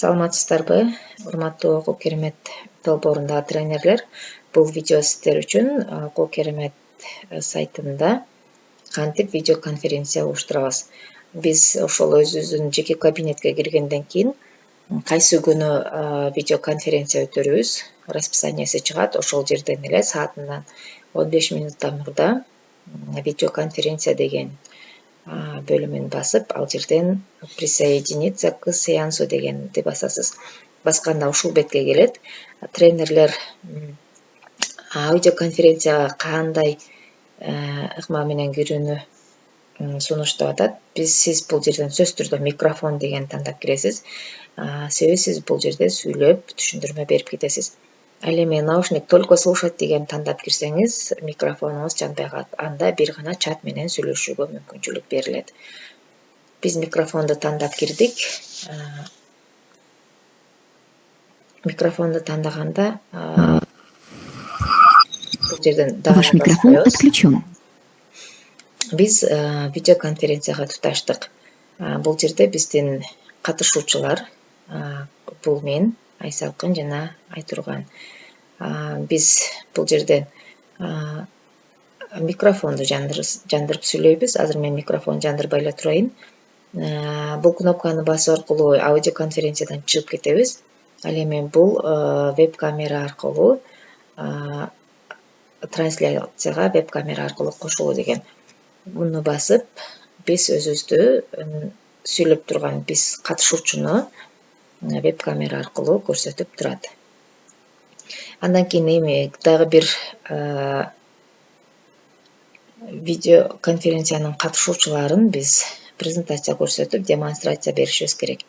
Саламатсыздарбы, урматтуу Окуу Керемет долбоорунда тренерлер. Бул видео сиздер үчүн Окуу Керемет сайтында кантип видео конференция уюштурабыз. Биз ошол өзүбүздүн жеке кабинетке киргенден кийин кайсы күнү видео конференция өтөрүбүз, расписаниясы чыгат. Ошол жерден эле саатынан 15 минуттан мурда видео конференция деген бөлүмүн басып, ал жерден присоединиться к сеансу дегенди басасыз. Басканда ушул бетке келет. Тренерлер видеоконференцияга кандай ыкма менен кирүүнү сунуштап атат. Сиз бул жерден сөзсүз түрдө микрофон деген тандап киресиз. Себеби сиз бул жерде сүйлөп, түшүндүрмө берип кетесиз. Ал эми наушник только слушать деген тандап кирсеңиз, микрофонуңуз жанбай калат. Анда бир гана чат менен сүйлөшүүгө мүмкүнчүлүк берилет. Биз микрофонду тандап кирдик. Микрофонду тандаганда бул жерден Ваш микрофон отключен. Биз видеоконференцияга туташтык. Бул жерде биздин катышуучулар, бул мен, Айсалкын жана Айтурган. Биз бул жерден микрофонду жандырып сүйлөйбүз. Азыр мен микрофон жандырбай эле турайын. Бул кнопканы басуу аркылуу аудиоконференциядан чыгып кетебиз. Ал эми бул веб-камера аркылуу трансляцияга веб-камера аркылуу кошулуу деген. Муну басып, биз өзүбүздү сүйлөп турган биз катышуучуну веб-камера аркылуу көрсөтүп турат. Андан кийин эми дагы бир видеоконференциянын катышуучуларын биз презентация көрсөтүп, демонстрация беришибиз керек.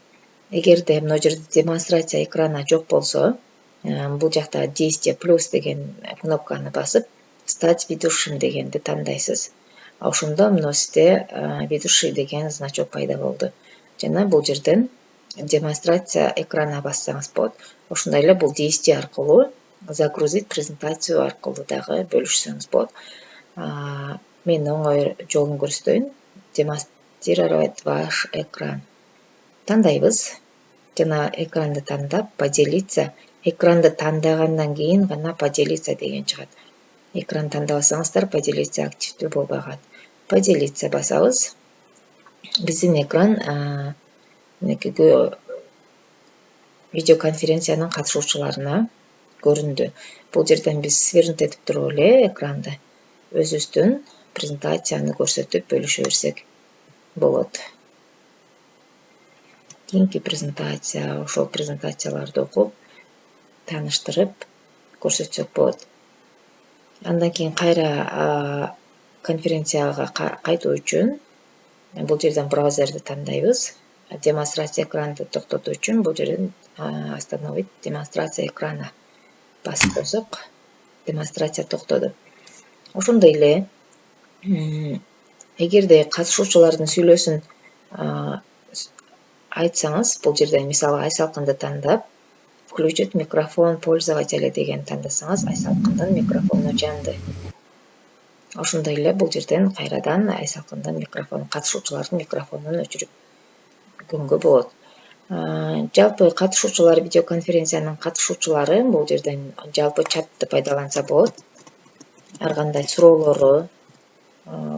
Эгерде мына жерде демонстрация экрана жок болсо, бул жакта действие плюс деген кнопканы басып, стать ведущим дегенди тандайсыз. Ошондо мына сизде ведущий деген значок пайда болду. Жана бул жерден демонстрация экрана бассаңыз болот. Ошондой эле бул действие аркылуу загрузить презентацию аркылуу дагы бөлүшсөңүз болот. Мен оңой жолун көрсөтөйүн. Демонстрировать ваш экран. Тандайбыз. Жана экранды тандап, поделиться. Экранды тандагандан кийин гана поделиться деген чыгат. Экран тандабасаңыздар, поделиться активдүү болбой калат. Поделиться басабыз. Биздин экран видеоконференциянын катышуучуларына көрүндү. Бул жерден биз свернуть этип туруп эле экранды өзүбүздүн презентацияны көрсөтүп бөлүшө берсек болот. Кийинки презентация, ошол презентацияларды окуп, тааныштырып көрсөтсөк болот. Андан кийин кайра конференцияга кайтуу үчүн бул жерден браузерди тандайбыз. Демонстрация экранды токтотуу үчүн бул жерден остановить демонстрация экрана басып койсок, демонстрация токтоду. Ошондой эле эгерде катышуучулардын сүйлөөсүн айтсаңыз, бул жерден мисалы Айсалкынды тандап, включить микрофон пользователя деген тандасаңыз, Айсалкындын микрофону жанды. Ошондой эле бул жерден кайрадан Айсалкындын микрофону, катышуучулардын микрофонун өчүрүп күнгө болот. Жалпы катышуучулар, видеоконференциянын катышуучулары бул жерден жалпы чатты пайдаланса болот. Ар кандай суроолору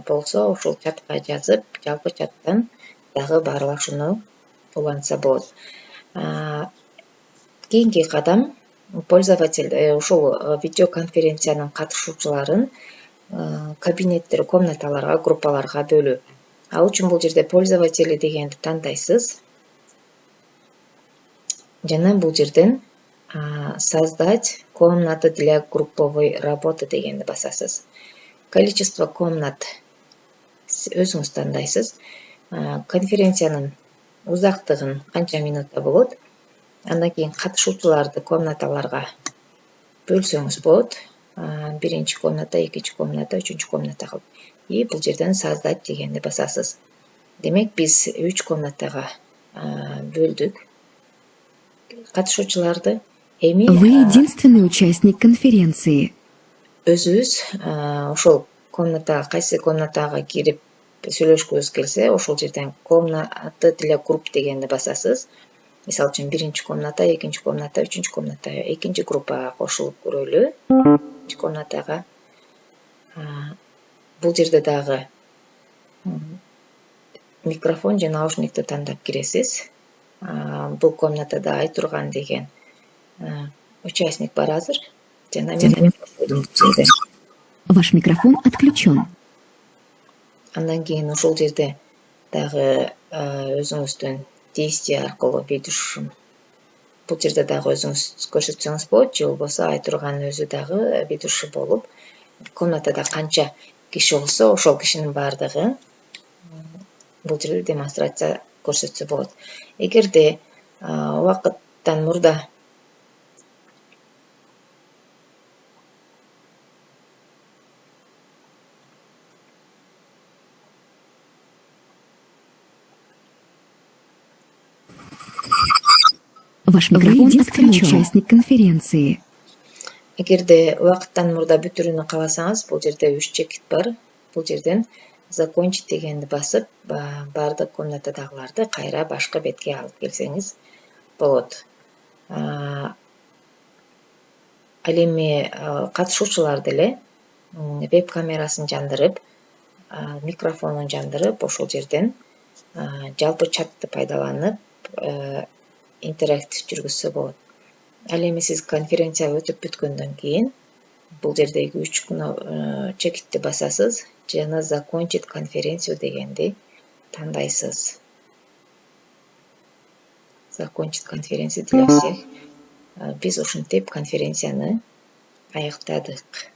болсо, ушул чатка жазып, жалпы чаттан дагы баарлашууну улантса болот. Кийинки кадам пользователь ушул видеоконференциянын катышуучуларын кабинеттер, комнаталарга, группаларга бөлүү. Ал үчүн бул жерде пользователи дегенди тандайсыз. Жана бул жерден создать комнаты для групповой работы дегенди басасыз. Количество комнат өзүңүз тандайсыз. Конференциянын узактыгын канча минутта болот. Андан кийин катышуучуларды комнаталарга бөлсөңүз болот. Биринчи комната, экинчи комната, үчүнчү комната кылып. И бул жерден создать дегенди басасыз. Демек, биз 3 комнатага бөлдүк катышуучуларды. Эми Вы единственный участник конференции. Өзүбүз ошол кайсы комнатага кирип сүйлөшкүбүз келсе, ошол жерден комнаты для групп дегенди басасыз. Мисалы үчүн биринчи комната, экинчи комната, үчүнчү комната, экинчи группага кошулуп көрөлү. Экинчи комнатага бул жерде дагы микрофон же наушникти тандап киресиз. Бул комнатада Айтурган деген участник бар азыр. Жана мен Ваш микрофон отключен. Андан кийин ушул жерде дагы өзүңүздүн действие аркылуу видеошун бул жерде дагы өзүңүз көрсөтсөңүз болот, же болбосо Айтурган өзү дагы видеошо болуп, комнатада канча киши болсо, ошол кишинин баардыгы бул жерде демонстрация көрсөтсө болот. Эгерде убакыттан мурда Ваш микрофон отключен. Участник конференции. Эгерде убакыттан мурда бүтүрүүнү кааласаңыз, бул жерде 3 чекит бар. Бул жерден закончить дегенди басып, баардык комнатадагыларды кайра башка бетке алып келсеңиз болот. Ал эми катышуучулар деле веб камерасын жандырып, микрофонун жандырып, ошол жерден жалпы чатты пайдаланып интерактив жүргүзсө болот. Ал эми сиз конференция өтүп бүткөндөн кийин бул жердеги 3 чекитти басасыз жана закончить конференцию дегенди тандайсыз. Закончить конференцию для всех. Биз ушинтип конференцияны аяктадык.